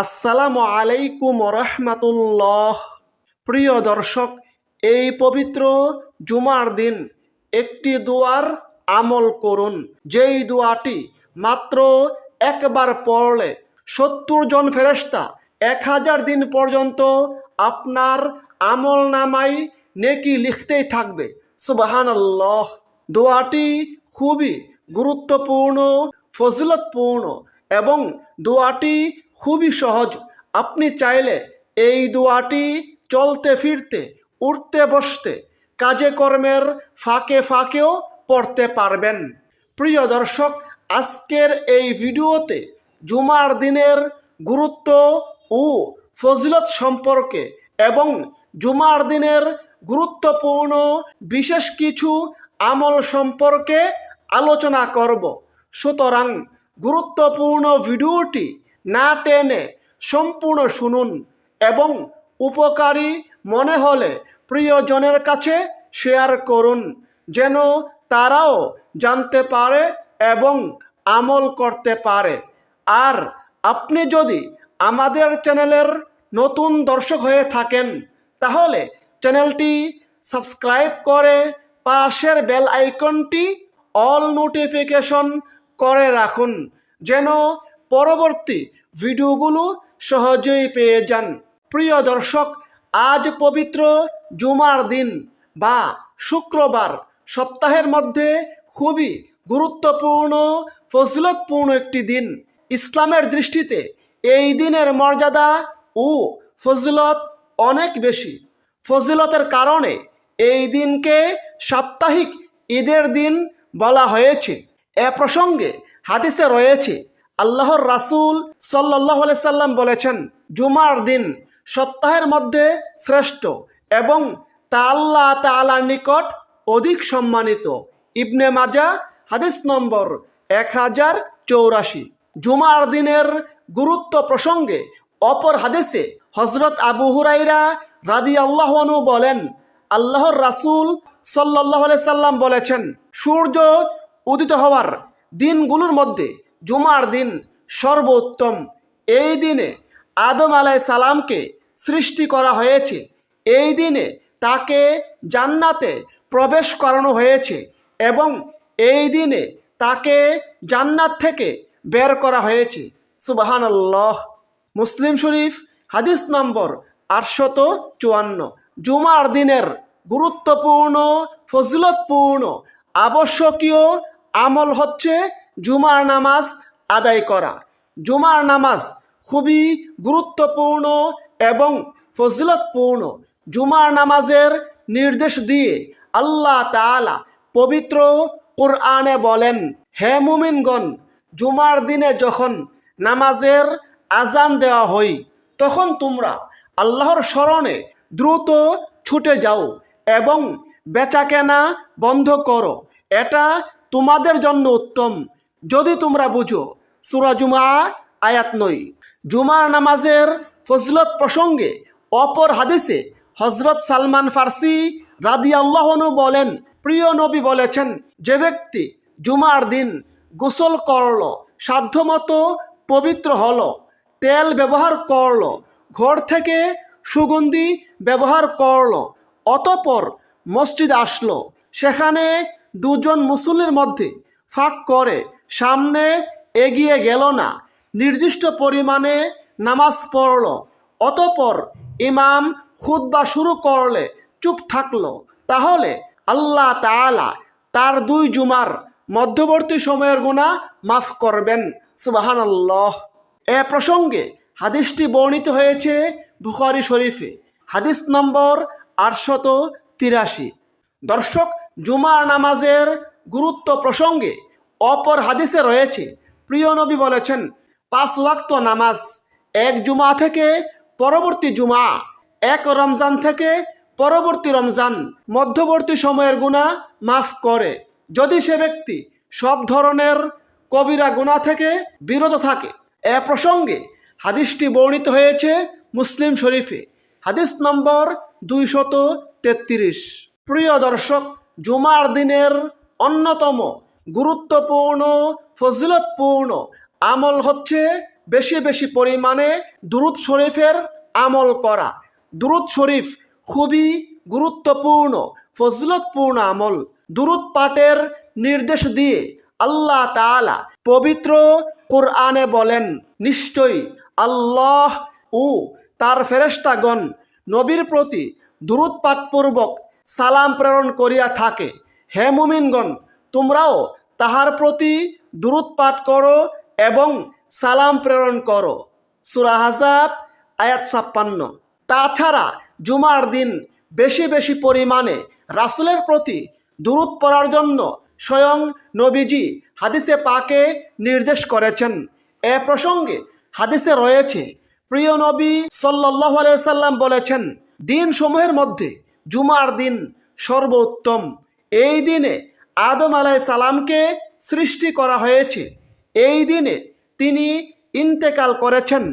আসসালামু আলাইকুম রহমাতুল্লাহ। প্রিয় দর্শক, এই পবিত্র জুমার দিন একটি দোয়ার আমল করুন, যেই দোয়াটি মাত্র একবার পড়লে 70 জন ফেরেশতা 1000 দিন পর্যন্ত আপনার আমল নামায় নেকি লিখতেই থাকবে। সুবহানাল্লাহ। দোয়াটি খুবই গুরুত্বপূর্ণ, ফজিলতপূর্ণ এবং দোয়াটি খুবই সহজ। আপনি চাইলে এই দোয়াটি চলতে ফিরতে, উঠতে বসতে, কাজে কর্মের ফাঁকে ফাঁকেও পড়তে পারবেন। প্রিয় দর্শক, আজকের এই ভিডিওতে জুমার দিনের গুরুত্ব ও ফজিলত সম্পর্কে এবং জুমার দিনের গুরুত্বপূর্ণ বিশেষ কিছু আমল সম্পর্কে আলোচনা করব। সুতরাং গুরুত্বপূর্ণ ভিডিওটি না টেনে সম্পূর্ণ শুনুন এবং উপকারী মনে হলে প্রিয়জনের কাছে শেয়ার করুন, যেন তারাও জানতে পারে এবং আমল করতে পারে। আর আপনি যদি আমাদের চ্যানেলের নতুন দর্শক হয়ে থাকেন, তাহলে চ্যানেলটি সাবস্ক্রাইব করে পাশের বেল আইকনটি অল নোটিফিকেশন করে রাখুন, যেন পরবর্তী ভিডিওগুলো সহজেই পেয়ে যান। প্রিয় দর্শক, আজ পবিত্র জুমার দিন বা শুক্রবার, সপ্তাহের মধ্যে খুবই গুরুত্বপূর্ণ, ফজিলতপূর্ণ একটি দিন। ইসলামের দৃষ্টিতে এই দিনের মর্যাদা ও ফজিলত অনেক বেশি। ফজিলতের কারণে এই দিনকে সাপ্তাহিক ঈদের দিন বলা হয়েছে। এ প্রসঙ্গে হাদিসে রয়েছে, আল্লাহর রাসূল সাল্লাল্লাহু আলাইহি সাল্লাম বলেছেন, জুমার দিন সপ্তাহের মধ্যে শ্রেষ্ঠ এবং তা আল্লাহ তাআলার নিকট অধিক সম্মানিত। ইবনে মাজাহ হাদিস নম্বর 1084। জুমার দিনের গুরুত্ব প্রসঙ্গে অপর হাদিসে হযরত আবু হুরায়রা রাদিয়াল্লাহু আনহু বলেন, আল্লাহর রাসূল সাল্লাল্লাহু আলাইহি সাল্লাম বলেছেন, সূর্য উদিত হওয়ার দিনগুলোর মধ্যে জুমার দিন সর্বোত্তম। এই দিনে আদম আলাইহিস সালামকে সৃষ্টি করা হয়েছে। এই দিনে তাকে জান্নাতে প্রবেশ করানো হয়েছে এবং এই দিনে তাকে জান্নাত থেকে বের করা হয়েছে। সুবহানাল্লাহ। মুসলিম শরীফ হাদিস নম্বর 854। জুমার দিনের গুরুত্বপূর্ণ, ফজিলতপূর্ণ, আবশ্যকীয় আমল হচ্ছে জুমার নামাজ আদায় করা। জুমার নামাজ খুবই গুরুত্বপূর্ণ এবং ফজিলতপূর্ণ। জুমার নামাজের নির্দেশ দিয়ে আল্লাহ তাআলা পবিত্র কুরআনে বলেন, হে মুমিনগণ, জুমার দিনে যখন নামাজের আজান দেওয়া হয়, তখন তোমরা আল্লাহর স্মরণে দ্রুত ছুটে যাও এবং বেচাকেনা বন্ধ করো, এটা তোমাদের জন্য উত্তম, যদি তোমরা বুঝো। সূরা জুমআ আয়াত 9। জুমার নামাজের ফজিলত প্রসঙ্গে অপর হাদিসে হযরত সালমান ফার্সি রাদিয়াল্লাহু আনহু বলেন, প্রিয় নবী বলেছেন, যে ব্যক্তি জুমার দিন গোসল করলো, সাধ্যমতো পবিত্র হলো, তেল ব্যবহার করলো, ঘর থেকে সুগন্ধি ব্যবহার করলো, অতঃপর মসজিদ আসলো, সেখানে দুজন মুসল্লির মধ্যে ফাঁক করে সামনে এগিয়ে গেল না, নির্দিষ্ট পরিমাণে নামাজ পড়ল, অতঃপর ইমাম খুতবা শুরু করলে চুপ থাকলো, তাহলে আল্লাহ তাআলা তার 2 জুমার মধ্যবর্তী সময়ের গুনাহ মাফ করবেন। সুবহানাল্লাহ। এ প্রসঙ্গে হাদিসটি বর্ণিত হয়েছে বুখারী শরীফে, হাদিস নম্বর 883। দর্শক, জুমার নামাজের গুরুত্ব প্রসঙ্গে অপর হাদিসে রয়েছে, প্রিয় নবী বলেছেন, 5 ওয়াক্ত নামাজ এক জুমা থেকে পরবর্তী জুমা, এক রমজান থেকে পরবর্তী রমজান মধ্যবর্তী সময়ের গুনাহ মাফ করে, যদি সে ব্যক্তি সব ধরনের কবিরা গুনাহ থেকে বিরত থাকে। এ প্রসঙ্গে হাদিসটি বর্ণিত হয়েছে মুসলিম শরীফে, হাদিস নম্বর 233। প্রিয় দর্শক, জুমার দিনের অন্যতম গুরুত্বপূর্ণ, ফজিলতপূর্ণ আমল হচ্ছে বেশি বেশি পরিমাণে দুরূদ শরীফের আমল করা। দুরূদ শরীফ খুবই গুরুত্বপূর্ণ ফজিলতপূর্ণ আমল। দুরূদ পাঠের নির্দেশ দিয়ে আল্লাহ তাআলা পবিত্র কোরআনে বলেন, নিশ্চয়ই আল্লাহ ও তার ফেরেশতাগণ নবীর প্রতি দুরূদ পাঠপূর্বক সালাম প্রেরণ করিয়া থাকে। হে মুমিনগণ, তোমরাও তাহার প্রতি দুরূদ পাঠ করো এবং সালাম প্রেরণ করো। সূরা আহজাব আয়াত 56। তাছাড়া জুমার দিন বেশি বেশি পরিমাণে রাসূলের প্রতি দুরূদ পড়ার জন্য স্বয়ং নবীজি হাদিসে পাকে নির্দেশ করেছেন। এ প্রসঙ্গে হাদিসে রয়েছে, প্রিয় নবী সাল্লাল্লাহু আলাইহি সাল্লাম বলেছেন, দিন সমূহের মধ্যে জুমার দিন সর্বোত্তম। এই দিনে আদম আলাইহিস সালামকে সৃষ্টি করা হয়েছে। এই দিনে তিনি ইন্তেকাল করেছেন।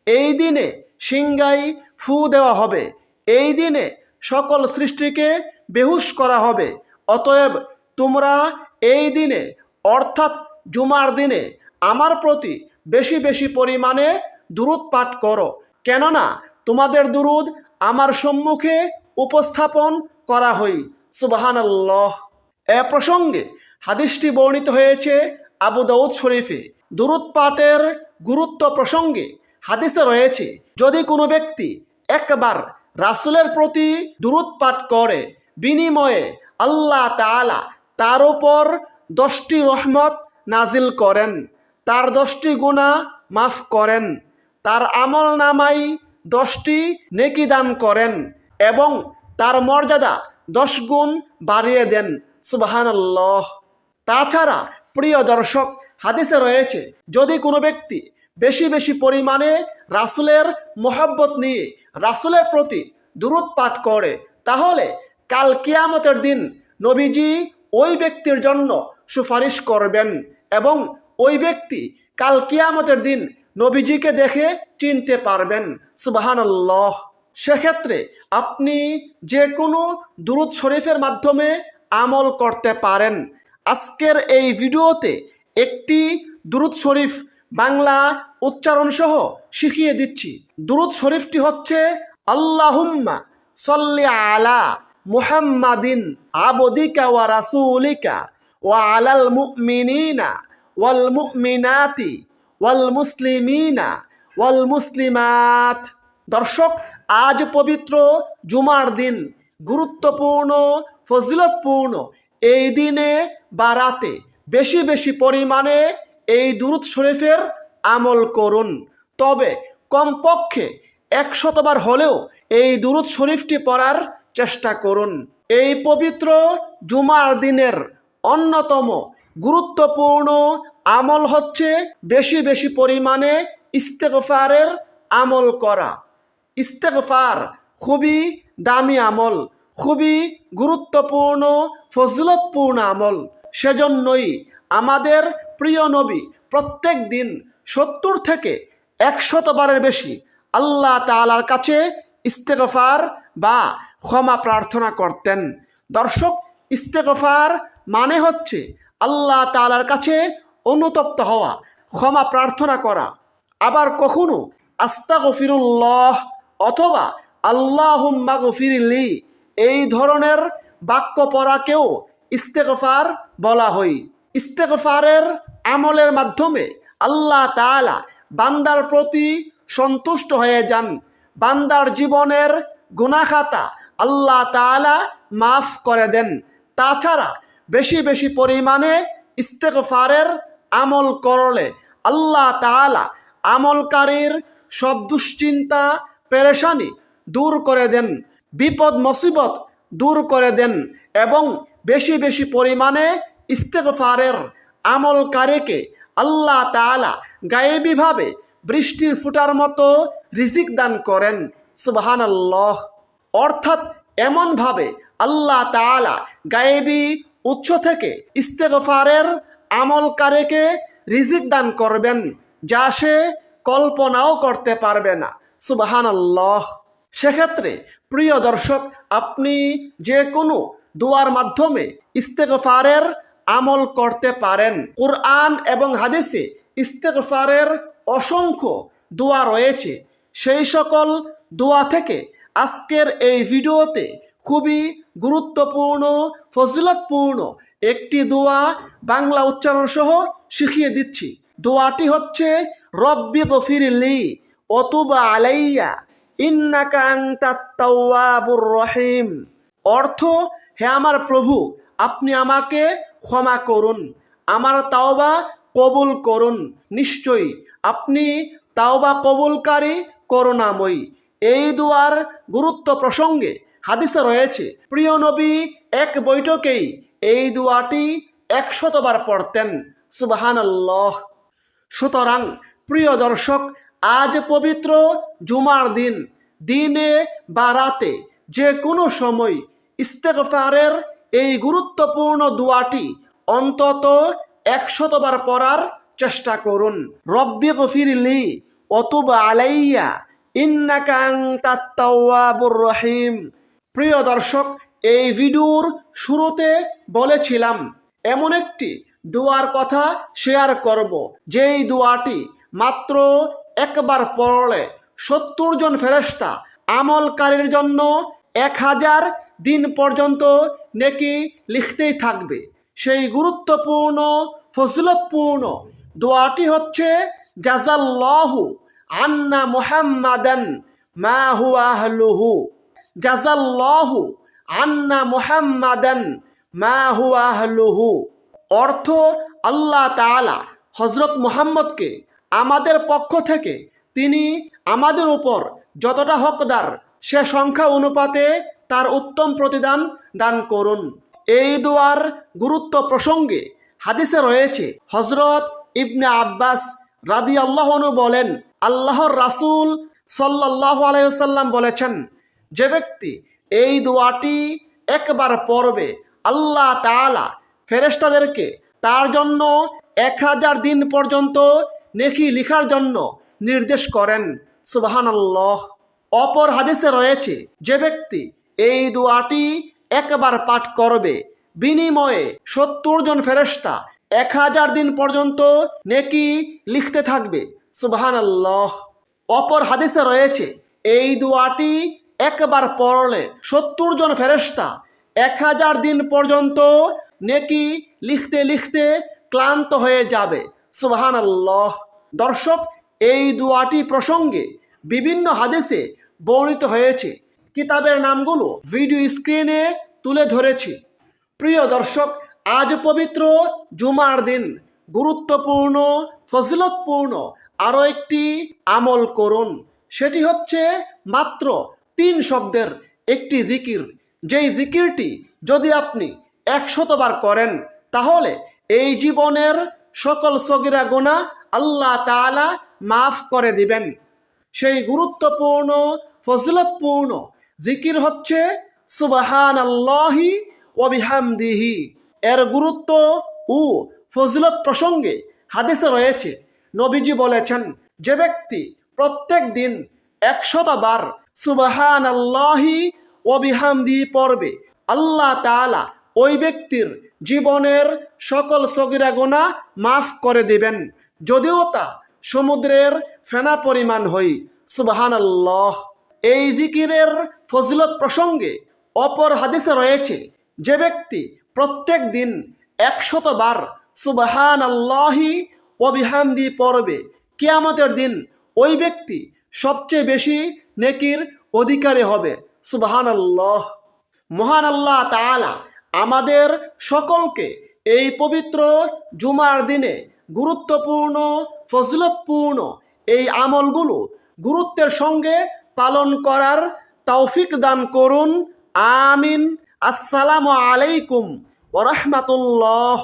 এই দিনে সিংহায় ফু দেওয়া হবে। এই দিনে সকল সৃষ্টিকে বেহুশ করা হবে। অতএব তোমরা এই দিনে অর্থাৎ জুমার দিনে আমার প্রতি বেশি বেশি পরিমাণে দুরূদ পাঠ করো, কেননা তোমাদের দুরূদ আমার সম্মুখে উপস্থাপন করা হই। সুবহানাল্লাহ। এ প্রসঙ্গে হাদিসটি বর্ণিত হয়েছে আবু দাউদ শরীফে। দুরূদ পাঠের গুরুত্ব প্রসঙ্গে হাদিসে রয়েছে, যদি কোনো ব্যক্তি একবার রাসূলের প্রতি দুরূদ পাঠ করে, বিনিময়ে আল্লাহ তাআলা তার উপর 10টি রহমত নাজিল করেন, তার 10টি গুনাহ মাফ করেন, তার আমল নামায় 10টি নেকি দান করেন এবং তার মর্যাদা 10 গুণ বাড়িয়ে দেন। সুবহানাল্লাহ। তাছাড়া প্রিয় দর্শক, হাদিসে রয়েছে, যদি কোনো ব্যক্তি বেশি বেশি পরিমাণে রাসূলের মহব্বত নিয়ে রাসূলের প্রতি দুরূদ পাঠ করে, তাহলে কাল কিয়ামতের দিন নবীজি ওই ব্যক্তির জন্য সুপারিশ করবেন এবং ওই ব্যক্তি কাল কিয়ামতের দিন নবীজিকে দেখে চিনতে পারবেন। সুবহানাল্লাহ। সেক্ষেত্রে আপনি যে কোনো দুরূদ শরীফের মাধ্যমে আমল করতে পারেন। আজকের এই ভিডিওতে একটি দুরূদ শরীফ বাংলা উচ্চারণ সহ শিখিয়ে দিচ্ছি। দুরূদ শরীফটি হচ্ছে, আল্লাহুম্মা সাল্লি আলা মুহাম্মাদিন আবদিকা ওয়া রাসূলিকা ওয়া আলাল মুমিনিনা ওয়াল মুমিনাতি ওয়াল মুসলিমিনা ওয়াল মুসলিমাত। দর্শক, আজ পবিত্র জুমার দিন, গুরুত্বপূর্ণ ফজিলতপূর্ণ এই দিনে বা রাতে বেশি বেশি পরিমাণে এই দুরূদ শরীফের আমল করুন। তবে কমপক্ষে 100 বার হলেও এই দুরূদ শরীফটি পড়ার চেষ্টা করুন। এই পবিত্র জুমার দিনের অন্যতম গুরুত্বপূর্ণ আমল হচ্ছে বেশি বেশি পরিমাণে ইস্তেগফারের আমল করা। ইস্তেগফার খুবই দামি আমল, খুবই গুরুত্বপূর্ণ ফজিলতপূর্ণ আমল। সেজন্যই আমাদের প্রিয় নবী প্রত্যেক দিন 70 থেকে 100 বারের বেশি আল্লাহ তাআলার কাছে ইস্তেগফার বা ক্ষমা প্রার্থনা করতেন। দর্শক, ইস্তেগফার মানে হচ্ছে আল্লাহ তাআলার কাছে অনুতপ্ত হওয়া, ক্ষমা প্রার্থনা করা। আবার কখনো আস্তাগফিরুল্লাহ অথবা আল্লাহুম্মা গফিরলি এই ধরনের বাক্য পড়াকেও ইস্তেগফার বলা হয়। ইস্তেগফারের আমলের মাধ্যমে আল্লাহ তাআলা বান্দার প্রতি সন্তুষ্ট হয়ে যান। বান্দার জীবনের গুনাহ খাতা আল্লাহ তাআলা মাফ করে দেন। তাছাড়া বেশি বেশি পরিমাণে ইস্তেগফারের আমল করলে আল্লাহ তাআলা আমলকারীর সব দুশ্চিন্তা পেরেশানি দূর করে দেন, বিপদ মুসিবত দূর করে দেন এবং বেশি বেশি পরিমাণে ইস্তেগফারের আমলকারীকে আল্লাহ তাআলা গায়েবীভাবে বৃষ্টির ফুটার মতো রিজিক দান করেন। সুবহানাল্লাহ। অর্থাৎ এমনভাবে আল্লাহ তাআলা গায়েবী উৎস থেকে ইস্তেগফারের আমলকারীকে রিজিক দান করবেন, যা সে কল্পনাও করতে পারবে না। সুবহানাল্লাহ। সেক্ষেত্রে প্রিয় দর্শক, আপনি যে কোনো দোয়ার মাধ্যমে ইস্তেগফারের আমল করতে পারেন। কুরআন এবং হাদিসে ইস্তেগফারের অসংখ্য দোয়া রয়েছে। সেই সকল দোয়া থেকে আজকের এই ভিডিওতে খুবই গুরুত্বপূর্ণ ফজিলতপূর্ণ একটি দোয়া বাংলা উচ্চারণ সহ শিখিয়ে দিচ্ছি। দোয়াটি হচ্ছে রব্বি গফিরলি ওয়া তুব আলাইয়া ইন্নাকা আনতাত তাওয়াবুর রহিম। অর্থ, হে আমার প্রভু, আপনি আমাকে ক্ষমা করুন, আমার তাওবা কবুল করুন, নিশ্চয়ই আপনি তাওবা কবুলকারী করুণাময়ী। এই দুয়ার গুরুত্ব প্রসঙ্গে হাদিসে রয়েছে, প্রিয় নবী এক বৈঠকেই এই দুয়াটি 100 বার পড়তেন। সুবহানাল্লাহ। সুতরাং প্রিয় দর্শক, আজ পবিত্র জুমার দিন, দিনে বা রাতে যে কোনো সময় ইস্তেগফারের এই গুরুত্বপূর্ণ দোয়াটি অন্তত 100 বার পড়ার চেষ্টা করুন। রব্বি গফিরলি ওয়া তুব আলাইয়া ইন্নাকা আনতাত তাওয়াবুর রহিম। প্রিয় দর্শক, এই ভিডিওর শুরুতে বলেছিলাম এমন একটি দোয়ার কথা শেয়ার করব, যেই দোয়াটি মাত্র একবার পড়লে 70 জন ফেরেশতা আমলকারীর জন্য 1000 দিন পর্যন্ত নেকি লিখতেই থাকবে। সেই গুরুত্বপূর্ণ ফজিলতপূর্ণ দোয়াটি হচ্ছে জাযাল্লাহু আন্না মুহাম্মাদান মা হুয়া আহলুহু। জাযাল্লাহু আন্না মুহাম্মাদান মা হুয়া আহলুহু। অর্থ, আল্লাহ তাআলা হযরত মুহাম্মদকে আমাদের পক্ষ থেকে তিনি আমাদের উপর যতটা হকদার সে সংখ্যা অনুপাতে তার উত্তম প্রতিদান দান করুন। এই দোয়ার গুরুত্ব প্রসঙ্গে হাদিসে রয়েছে, হযরত ইবনে আব্বাস রাদিয়াল্লাহু আনহু বলেন, আল্লাহর রাসূল সাল্লাল্লাহু আলাইহি ওয়াসাল্লাম বলেছেন, যে ব্যক্তি এই দোয়াটি একবার পড়বে, আল্লাহ তাআলা ফেরেশতাদেরকে তার জন্য 1000 দিন পর্যন্ত নেকি লিখার জন্য নির্দেশ করেন। সুবহানাল্লাহ। অপর হাদিসে রয়েছে, যে ব্যক্তি এই দোয়াটি একবার পাঠ করবে, বিনিময়ে 70 জন ফেরেশতা 1000 দিন পর্যন্ত নেকি লিখতে থাকবে। সুবহানাল্লাহ। অপর হাদিসে রয়েছে, এই দোয়াটি একবার পড়লে 70 জন ফেরেশতা 1000 দিন পর্যন্ত নেকি লিখতে লিখতে ক্লান্ত হয়ে যাবে। সুবহানাল্লাহ। দর্শক, এই দোয়াটি প্রসঙ্গে বিভিন্ন হাদিসে বর্ণিত হয়েছে। কিতাবের নামগুলো ভিডিও স্ক্রিনে তুলে ধরেছি। প্রিয় দর্শক, আজ পবিত্র জুমার দিন গুরুত্বপূর্ণ ফজিলতপূর্ণ আরও একটি আমল করুন। সেটি হচ্ছে মাত্র 3 শব্দের একটি জিকির। যেই জিকিরটি যদি আপনি 100 বার করেন, তাহলে এই জীবনের সকল সগীরা গুনাহ আল্লাহ তাআলা মাফ করে দিবেন। সেই গুরুত্বপূর্ণ ফজিলতপূর্ণ জিকির হচ্ছে সুবহানাল্লাহি ওয়া বিহামদিহি। এর গুরুত্ব ও ফজিলত প্রসঙ্গে হাদিসে রয়েছে, নবীজি বলেছেন, যে ব্যক্তি প্রত্যেক দিন 100 বার সুবহানাল্লাহি ওয়া বিহামদিহি পড়বে, আল্লাহ তাআলা ওই ব্যক্তির জীবনের সকল সগীরা গুনাহ মাফ করে দিবেন, যদিও তা সমুদ্রের ফেনা পরিমাণ হয়। সুবহানাল্লাহ। এই জিকিরের ফজিলত প্রসঙ্গে অপর হাদিসে রয়েছে, যে ব্যক্তি প্রত্যেক দিন 100 বার সুবহানাল্লাহি ওয়া বিহামদিহি পড়বে, কিয়ামতের দিন ওই ব্যক্তি সবচেয়ে বেশি নেকির অধিকারী হবে। সুবহানাল্লাহ। মহান আল্লাহ তাআলা আমাদের সকলকে এই পবিত্র জুমার দিনে গুরুত্বপূর্ণ ফজিলতপূর্ণ এই আমলগুলো গুরুত্বের সঙ্গে পালন করার তৌফিক দান করুন। আমিন। আসসালামু আলাইকুম ওয়া রাহমাতুল্লাহ।